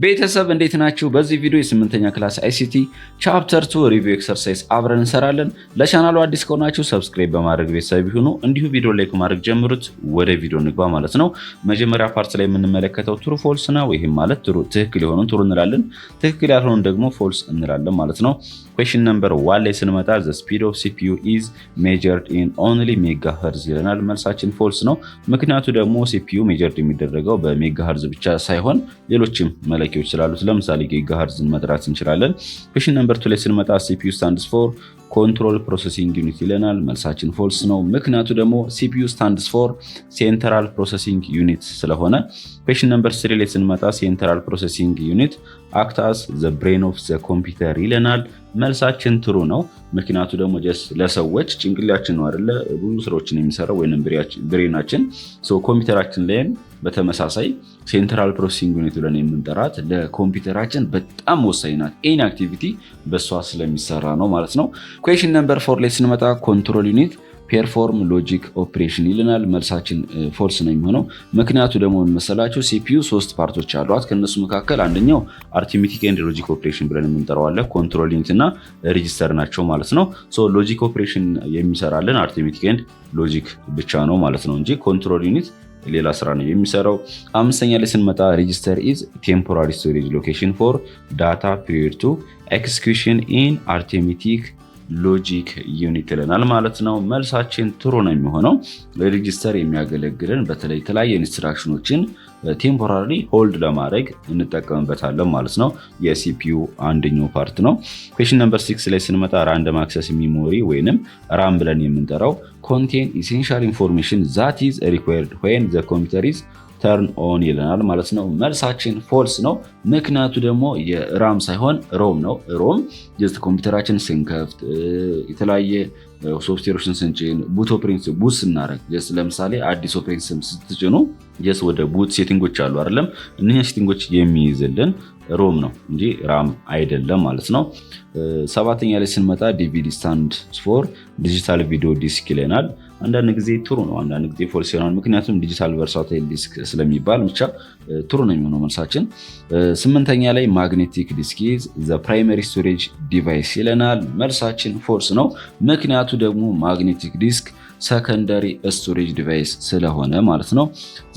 ቤተሰብ እንዴት ናችሁ? በዚህ ቪዲዮ የ8ኛ ክላስ ICT ቻፕተር 2 ሪቪው ኤክሰርሳይዝ አብረን እንሰራለን። ለቻናሉ አዲስ ከሆናችሁ ሰብስክራይብ በማድረግ ቤተሰብ ይሁኑ። እንዲሁ ቪዲዮ ላይክ ማድረግ ጀምሩት። ወደ ቪዲዮ እንግባ ማለት ነው። መጀመሪያ ፓርት ላይ የምንመለከተው ትሩ ፎልስ ነው። ይሄም ማለት ትክክል የሆነውን ትሩ እንላለን፣ ትክክል ያልሆነውን ደግሞ ፎልስ እንላለን ማለት ነው። ኩዌስችን ነምበር 1 ላይ ስንመጣ the speed of CPU is measured in only megahertz ይለናል። መልሳችን ፎልስ ነው። ምክንያቱ ደግሞ CPU ሜጀርድ የሚደረገው በሜጋሄርዝ ብቻ ሳይሆን ሌሎችም መለኪያዎች ስላሉት ለምሳሌ ጊጋሄርዝን መጥራት እንችላለን። ኩዌስችን ነምበር 2 ላይ ስንመጣ CPU stands for ኮንትሮል ፕሮሰሲንግ ዩኒት ይለናል። መልሳችን ፎልስ ነው። ምክንያቱ ደግሞ CPU stands for ሴንትራል ፕሮሰሲንግ ዩኒት ስለሆነ። ኩዌስችን ነምበር 3 ላይ ስንመጣ ሴንትራል ፕሮሰሲንግ ዩኒት አክት አስ ዘ ብሬን ኦፍ ዘ ኮምፒውተር ይለናል። መልሳችን ትሩ ነው። ምክንያቱ ደግሞ ለሰዎች ጭንቅላችን ነው አይደለ ብዙ ስራዎችን የሚሰራው ወይንም ብሬናችን ኮምፒውተራችን ላይም በተመሳሳይ ሴንትራል ፕሮሰሲንግ ዩኒት ብለን የምንጠራት ለኮምፒውተራችን በጣም ወሳኝ ናት። ኤኒ አክቲቪቲ በሷ ስለሚሰራ ነው ማለት ነው። ኩዌስችን ነምበር 4 ላይ ስንመጣ ኮንትሮል ዩኒት ፔርፎርም ሎጂክ ኦፕሬሽን ይለናል። መልሳችን ፎልስ ነው የሚሆነው። ምክንያቱ ደግሞ መሰላችሁ CPU 3 ፓርቶች አሏት። ከነሱ መካከል አንደኛው አርቲሜቲክ ኤንድ ሎጂክ ኦፕሬሽን ብለን የምንጠራው አለ። ኮንትሮል ዩኒት እና ሬጂስተር ናቸው ማለት ነው። ሎጂክ ኦፕሬሽን የሚሰራልን አርቲሜቲክ ኤንድ ሎጂክ ብቻ ነው ማለት ነው እንጂ ኮንትሮል ዩኒት ሌላ ስራ ነው የሚሰራው። አምስተኛ ላይ ስንመጣ ሬጂስተር ኢዝ ቴምፖራሪ ስቶሬጅ ሎኬሽን ፎር ዳታ ፒሪድ ቱ ኤክስኪዩሽን ኢን አርቲሜቲክ ሎጂክ ዩኒት ይለናል ማለት ነው። መልሳችን ትሩ ነው የሚሆነው። ሬጂስተር የሚያገለግልን በተለይ የተለያየ ኢንስትራክሽኖችን ቴምፖራሪ ሆልድ ለማድረግ እንጠቀምበታለን ማለት ነው። የሲፒዩ አንደኛው ፓርት ነው። ኩዌስችን ነምበር 6 ላይ ስንመጣ ራንደም አክሰስ ሚሞሪ ወይንም ራም ብለን የምንጠራው ኮንቴን ኢሴንሻል ኢንፎርሜሽን ዛት ኢዝ ሪኳየርድ ዌን ዘ ኮምፒውተር ኢዝ ተርን ኦን ይለናል ማለት ነው። መልሳችን ፎልስ ነው። ምክንያቱ ደግሞ የራም ሳይሆን ሮም ነው። ሮም ጀስት ኮምፒውተራችን ስንከፍት የተለያየ ሶፍትዌሮችን ስንጭን ቡት ስናደርግ ጀስት ለምሳሌ አዲስ ኦፕሬቲንግ ሲስተም ስትጭኑ ጀስት ወደ ቡት ሴቲንጎች አሉ አይደለም፣ እነኛ ሴቲንጎች የሚይዝልን ሮም ነው እንጂ ራም አይደለም ማለት ነው። ሰባተኛ ላይ ስንመጣ ዲቪዲ ስታንድ ፎር ዲጂታል ቪዲዮ ዲስክ ይለናል። አንዳንድ ጊዜ ትሩ ነው፣ አንዳንድ ጊዜ ፎልስ ይሆናል። ምክንያቱም ዲጂታል ቨርሳታይል ዲስክ ስለሚባል ብቻ ትሩ ነው የሚሆነው መልሳችን። ስምንተኛ ላይ ማግኔቲክ ዲስክ ኢዝ ዘ ፕራይመሪ ስቶሬጅ ዲቫይስ ይለናል። መልሳችን ፎልስ ነው። ምክንያቱ ደግሞ ማግኔቲክ ዲስክ ሰከንደሪ ስቶሬጅ ዲቫይስ ስለሆነ ማለት ነው።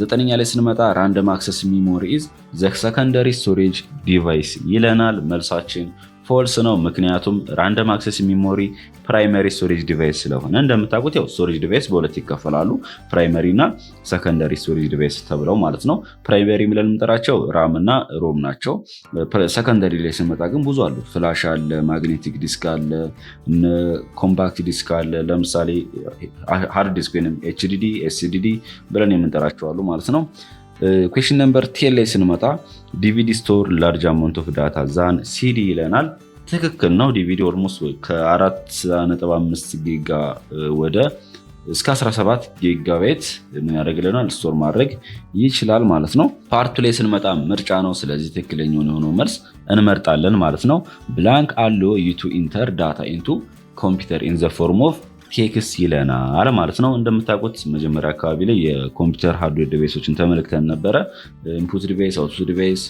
ዘጠነኛ ላይ ስንመጣ ራንደም አክሰስ ሚሞሪ ኢዝ ዘ ሰከንደሪ ስቶሬጅ ዲቫይስ ይለናል። መልሳችን ፎልስ ነው። ምክንያቱም ራንደም አክሰስ ሚሞሪ ፕራይመሪ ስቶሬጅ ዲቫይስ ስለሆነ እንደምታውቁት ያው ስቶሬጅ ዲቫይስ በሁለት ይከፈላሉ፣ ፕራይመሪ እና ሰከንደሪ ስቶሬጅ ዲቫይስ ተብለው ማለት ነው። ፕራይመሪ ብለን የምንጠራቸው ራም እና ሮም ናቸው። ሰከንደሪ ላይ ስንመጣ ግን ብዙ አሉ። ፍላሽ አለ፣ ማግኔቲክ ዲስክ አለ፣ ኮምፓክት ዲስክ አለ። ለምሳሌ ሃርድ ዲስክ ወይም HDD SSD ብለን የምንጠራቸው አሉ ማለት ነው። ኩዌስችን ነምበር 10 ላይ ስንመጣ ዲቪዲ ስቶር ላርጅ አማውንት ኦፍ ዳታ ዛን ሲዲ ይለናል። ትክክል ነው። ዲቪዲ ኦልሞስት ከ4.5 ጊጋ ወደ እስከ 17 ጊጋባይት ምን ያደርግልናል ስቶር ማድረግ ይችላል ማለት ነው። ፓርቱ ላይ ስንመጣ ምርጫ ነው። ስለዚህ ትክክለኛውን የሆነው መልስ እንመርጣለን ማለት ነው። ብላንክ አሎ ዩ ቱ ኢንተር ዳታ ኢንቱ ኮምፒውተር ኢን ዘ ፎርም ኦፍ ቴክስት ይለናል ማለት ነው። እንደምታውቁት መጀመሪያ አካባቢ ላይ የኮምፒውተር ሃርድዌር ዲቫይሶችን ተመልክተን ነበረ። ኢንፑት ዲቫይስ፣ አውትፑት ዲቫይስ፣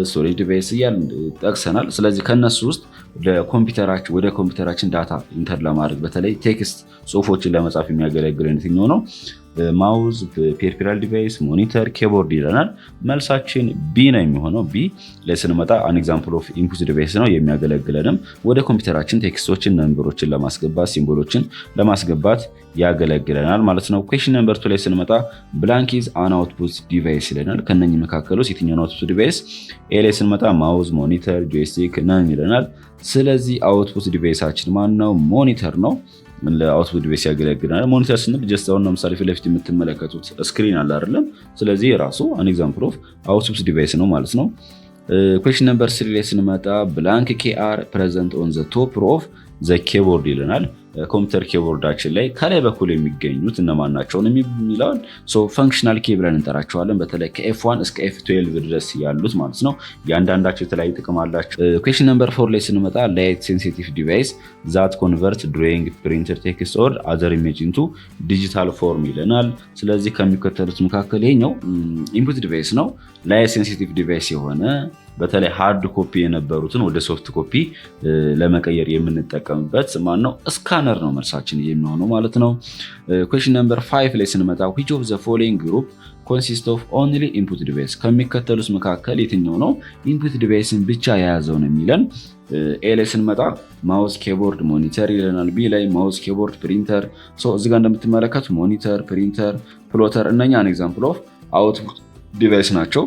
ስቶሬጅ ዲቫይስ እያልን ጠቅሰናል። ስለዚህ ከነሱ ውስጥ ወደ ኮምፒውተራችን ዳታ ኢንተር ለማድረግ በተለይ ቴክስት ጽሁፎችን ለመጻፍ የሚያገለግል የትኛው ነው? ማውዝ፣ ፔሪፌራል ዲቫይስ፣ ሞኒተር፣ ኬቦርድ ይለናል። መልሳችን ቢ ነው የሚሆነው። ቢ ላይ ስንመጣ አን ኤግዛምፕል ኦፍ ኢንፑት ዲቫይስ ነው። የሚያገለግለንም ወደ ኮምፒውተራችን ቴክስቶችን፣ ነምበሮችን ለማስገባት ሲምቦሎችን ለማስገባት ያገለግለናል ማለት ነው። ኩዌስችን ነምበር 2 ላይ ስንመጣ ብላንክ ኢዝ አን አውትፑት ዲቫይስ ይለናል። ከነኚህ መካከል ውስጥ የትኛው አውትፑት ዲቫይስ? ኤ ላይ ስንመጣ ማውዝ፣ ሞኒተር፣ ጆይስቲክ ነን ይለናል። ስለዚህ አውትፑት ዲቫይሳችን ማን ነው? ሞኒተር ነው። ለአውትፑት ዲቫይስ ያገለግላል። ሞኒተር ስንል ጀስት አሁን ለምሳሌ ፊት ለፊት የምትመለከቱት ስክሪን አለ አይደለም? ስለዚህ የራሱ አን ኤግዛምፕል ኦፍ አውትፑት ዲቫይስ ነው ማለት ነው። ኩዌስችን ነምበር 3 ላይ ስንመጣ ብላንክ ኬአር ፕሬዘንት ኦን ዘ ቶፕ ኦፍ ዘ ኬቦርድ ይለናል። ኮምፒውተር ኬቦርዳችን ላይ ከላይ በኩል የሚገኙት እነማን ናቸውን የሚለውን ፈንክሽናል ኬ ብለን እንጠራቸዋለን። በተለይ ከኤፍ1 እስከ ኤፍ12 ድረስ ያሉት ማለት ነው። የአንዳንዳቸው የተለያዩ ጥቅም አላቸው። ኩዌስችን ነምበር 4 ላይ ስንመጣ ላይት ሴንሲቲቭ ዲቫይስ ዛት ኮንቨርት ድሮይንግ ፕሪንተር ቴክስት ኦር አዘር ኢሜጅ ኢንቱ ዲጂታል ፎርም ይለናል። ስለዚህ ከሚከተሉት መካከል ይሄኛው ኢንፑት ዲቫይስ ነው። ላይት ሴንሲቲቭ ዲቫይስ የሆነ በተለይ ሃርድ ኮፒ የነበሩትን ወደ ሶፍት ኮፒ ለመቀየር የምንጠቀምበት ማነው ስካነር ነው መልሳችን የሚሆነው ማለት ነው። ኩዌስችን ነምበር 5 ላይ ስንመጣ which of the following group consist of only input device ከሚከተሉት መካከል የትኛው ነው ኢንፑት ዲቫይስን ብቻ የያዘው ነው የሚለን። ኤ ላይ ስንመጣ ማውስ፣ ኬቦርድ፣ ሞኒተር ይለናል። ቢ ላይ ማውስ፣ ኬቦርድ፣ ፕሪንተር። እዚህ ጋር እንደምትመለከቱ ሞኒተር፣ ፕሪንተር፣ ፕሎተር እነኛ አን ኤግዛምፕል ኦፍ አውትፑት ዲቫይስ ናቸው።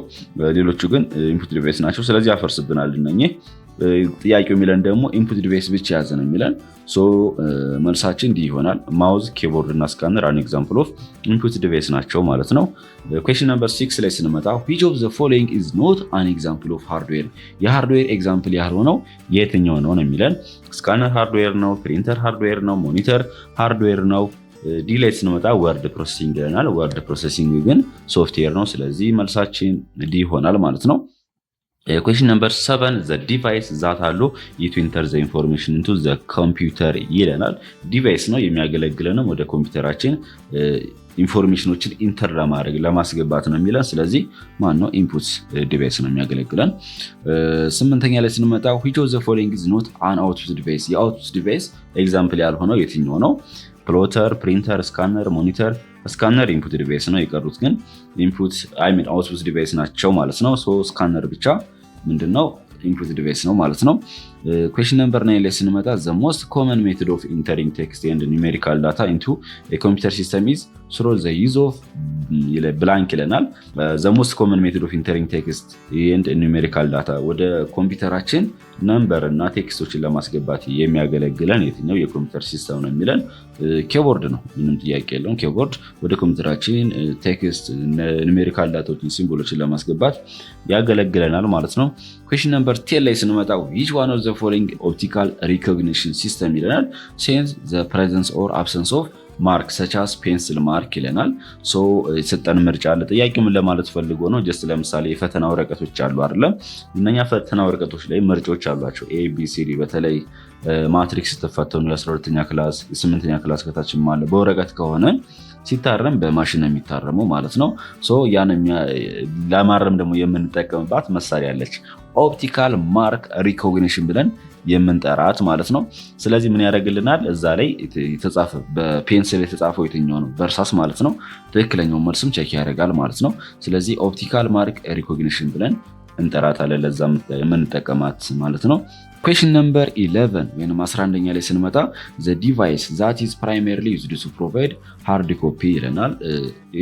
ሌሎቹ ግን ኢንፑት ዲቫይስ ናቸው። ስለዚህ ያፈርስብናል እነኚህ። ጥያቄው የሚለን ደግሞ ኢንፑት ዲቫይስ ብቻ ያዘ ነው የሚለን። መልሳችን ዲ ይሆናል። ማውዝ፣ ኬቦርድ እና ስካነር አን ኤግዛምፕል ኦፍ ኢንፑት ዲቫይስ ናቸው ማለት ነው። ኩዌስችን ነምበር 6 ላይ ስንመጣ which of the following is not an example of hardware የሃርድዌር ኤግዛምፕል ያልሆነው የትኛው ነው የሚለን። ስካነር ሃርድዌር ነው፣ ፕሪንተር ሃርድዌር ነው፣ ሞኒተር ሃርድዌር ነው። ዲ ላይ ስንመጣ ወርድ ፕሮሰሲንግ ይለናል። ወርድ ፕሮሰሲንግ ግን ሶፍትዌር ነው። ስለዚህ መልሳችን ዲ ይሆናል ማለት ነው። ኩዌስችን ነምበር 7 the device that allow you to enter the information into the computer ይለናል። ዲቫይስ ነው የሚያገለግለንም ወደ ኮምፒውተራችን ኢንፎርሜሽኖችን ኢንተር ለማድረግ ለማስገባት ነው የሚለን። ስለዚህ ማን ነው ኢንፑት ዲቫይስ ነው የሚያገለግለን። 8ኛ ላይ ስንመጣ which of the following is not an output device የአውትፑት ዲቫይስ ኤግዛምፕል ያልሆነው የትኛው ነው? ፕሎተር፣ ፕሪንተር፣ ስካነር፣ ሞኒተር። ስካነር ኢንፑት ዲቫይስ ነው፣ የቀሩት ግን ኢንፑት አውትፑት ዲቫይስ ናቸው ማለት ነው። ስካነር ብቻ ምንድነው ኢንፑት ዲቫይስ ነው ማለት ነው። ኩዌስችን ነምበር 9 ላይ ስንመጣ the most common method of entering text and numerical data into a computer system is through the use of blank ይለናል። the most common method of entering text and numerical data ወደ ኮምፒውተራችን ነምበር እና ቴክስቶችን ለማስገባት የሚያገለግለን የትኛው የኮምፒውተር ሲስተም ነው የሚለን ኬቦርድ ነው። ምንም ጥያቄ የለውም። ኬቦርድ ወደ ኮምፒውተራችን ቴክስት፣ ኑሜሪካል ዳታዎችን፣ ሲምቦሎችን ለማስገባት ያገለግለናል ማለት ነው። ኩዌስችን ነምበር 10 ላይ ስንመጣ which one of the following optical recognition system ይለናል sense the presence or absence of mark such as pencil mark ይለናል። የሰጠን ምርጫ አለ። ጥያቄው ምን ለማለት ፈልጎ ነው? ጀስት ለምሳሌ የፈተና ወረቀቶች አሉ አይደለም? እነኛ ፈተና ወረቀቶች ላይ ምርጫዎች አሏቸው ABCD። በተለይ ማትሪክስ ስትፈተኑ የ12ኛ ክላስ የ8ኛ ክላስ ከታችም አለ። በወረቀት ከሆነ ሲታረም በማሽን ነው የሚታረመው ማለት ነው። ያን ለማረም ደግሞ የምንጠቀምባት መሳሪያ አለች ኦፕቲካል ማርክ ሪኮግኒሽን ብለን የምንጠራት ማለት ነው። ስለዚህ ምን ያደርግልናል? እዛ ላይ የተጻፈ በፔንስል የተጻፈው የትኛው ነው በእርሳስ ማለት ነው። ትክክለኛው መልስም ቼክ ያደርጋል ማለት ነው። ስለዚህ ኦፕቲካል ማርክ ሪኮግኒሽን ብለን እንጠራታለን፣ ለዛ የምንጠቀማት ማለት ነው። ኩዌስችን ነምበር 11 ወይም 11ኛ ላይ ስንመጣ the device that is primarily used to provide hard copy ይለናል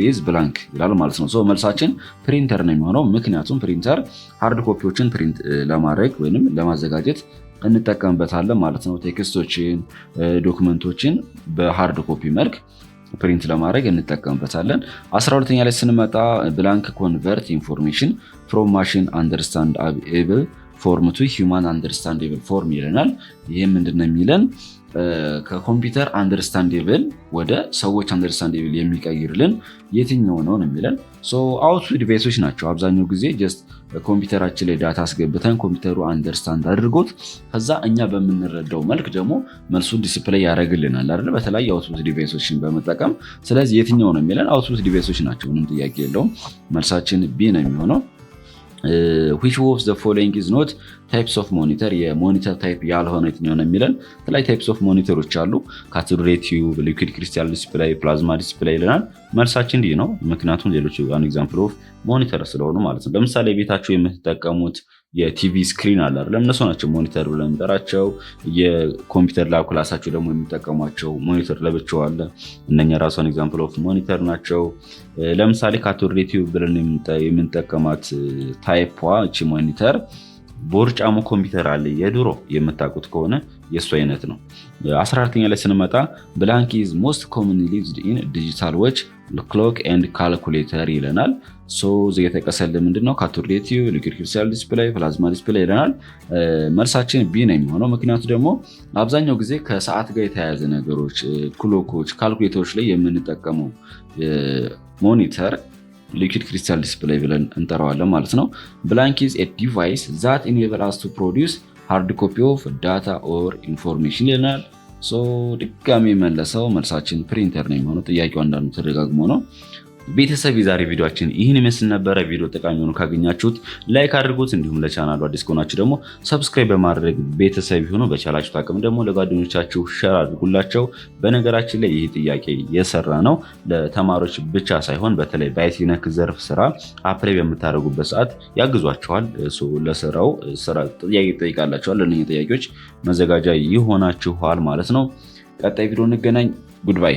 is blank ይላል ማለት ነው። መልሳችን ፕሪንተር ነው የሚሆነው። ምክንያቱም ፕሪንተር ሃርድ ኮፒዎችን ፕሪንት ለማድረግ ወይም ለማዘጋጀት እንጠቀምበታለን ማለት ነው። ቴክስቶችን፣ ዶክመንቶችን በሃርድ ኮፒ መልክ ፕሪንት ለማድረግ እንጠቀምበታለን። 12ኛ ላይ ስንመጣ ብላንክ ኮንቨርት ኢንፎርሜሽን ፍሮም ማሽን አንደርስታንድ ኤብል ፎርም ቱ ሂውማን አንደርስታንዴብል ፎርም ይለናል። ይህ ምንድነው የሚለን? ከኮምፒውተር አንደርስታንዴብል ወደ ሰዎች አንደርስታንዴብል የሚቀይርልን የትኛው ነው የሚለን። አውትፑት ዲቫይሶች ናቸው። አብዛኛው ጊዜ ጀስት ኮምፒውተራችን ላይ ዳታ አስገብተን ኮምፒውተሩ አንደርስታንድ አድርጎት ከዛ እኛ በምንረዳው መልክ ደግሞ መልሱን ዲስፕሌይ ያደርግልናል አይደል? በተለያዩ አውትፑት ዲቫይሶችን በመጠቀም። ስለዚህ የትኛው ነው የሚለን? አውትፑት ዲቫይሶች ናቸው። ምንም ጥያቄ የለውም። መልሳችን ቢ ነው የሚሆነው። which of the following is not types of monitor የሞኒተር ታይፕ ያልሆነ የትኛው ነው የሚለን። የተለያዩ ታይፕስ ኦፍ ሞኒተሮች አሉ። ካቶድ ሬይ ቲዩብ፣ ሊኩዊድ ክሪስታል ዲስፕሌይ፣ ፕላዝማ ዲስፕሌይ ይለናል። መልሳችን ዲ ነው። ምክንያቱም ሌሎች አን ኤግዛምፕል ኦፍ ሞኒተር ስለሆኑ ማለት ነው። ለምሳሌ ቤታችሁ የምትጠቀሙት የቲቪ ስክሪን አለ አይደል? እነሱ ናቸው ሞኒተር ብለን የምንጠራቸው። የኮምፒውተር ላብ ክላሳችሁ ደግሞ የሚጠቀሟቸው ሞኒተር ለብቻው አለ። እነኛ ራሷን ኤግዛምፕል ኦፍ ሞኒተር ናቸው። ለምሳሌ ካቶድ ሬይ ቲዩብ ብለን የምንጠቀማት ታይፕ እቺ ሞኒተር ቦርጫሙ ኮምፒውተር አለ የድሮ የምታውቁት ከሆነ የሱ አይነት ነው። 14ኛ ላይ ስንመጣ ብላንክ ኢዝ ሞስት ኮመንሊ ዩዝድ ኢን ዲጂታል ዎች ክሎክ ኤንድ ካልኩሌተር ይለናል። እዚህ የተቀሰለ ምንድነው? ካቶድ ሬይ ቲዩብ፣ ሊኩዊድ ክሪስታል ዲስፕሌይ፣ ፕላዝማ ዲስፕሌይ ይለናል። መልሳችን ቢ ነው የሚሆነው። ምክንያቱ ደግሞ አብዛኛው ጊዜ ከሰዓት ጋር የተያያዘ ነገሮች ክሎኮች፣ ካልኩሌተሮች ላይ የምንጠቀመው ሞኒተር ሊኩዊድ ክሪስታል ዲስፕሌይ ብለን እንጠራዋለን ማለት ነው። ብላንክ ኢዝ ኤ ዲቫይስ ዛት ኢኔብል አስ ቱ ፕሮዲውስ ሃርድ ኮፒ ኦፍ ዳታ ኦር ኢንፎርሜሽን ይለናል። ድጋሚ መለሰው መልሳችን ፕሪንተር ነው የሚሆነው። ጥያቄው አንዳንዱ ተደጋግሞ ነው። ቤተሰብ የዛሬ ቪዲዮአችን ይህን ይመስል ነበረ። ቪዲዮ ጠቃሚ ሆኖ ካገኛችሁት ላይክ አድርጉት። እንዲሁም ለቻናሉ አዲስ ከሆናችሁ ደግሞ ሰብስክራይብ በማድረግ ቤተሰብ ይሁኑ። በቻላችሁት አቅም ደግሞ ለጓደኞቻችሁ ሼር አድርጉላቸው። በነገራችን ላይ ይህ ጥያቄ የሰራ ነው ለተማሪዎች ብቻ ሳይሆን በተለይ በአይቲ ነክ ዘርፍ ስራ አፕላይ በምታደርጉበት ሰዓት ያግዟችኋል። ለስራው ስራ ጥያቄ ጠይቃላችኋል። ለእነዚህ ጥያቄዎች መዘጋጃ ይሆናችኋል ማለት ነው። ቀጣይ ቪዲዮ እንገናኝ። ጉድባይ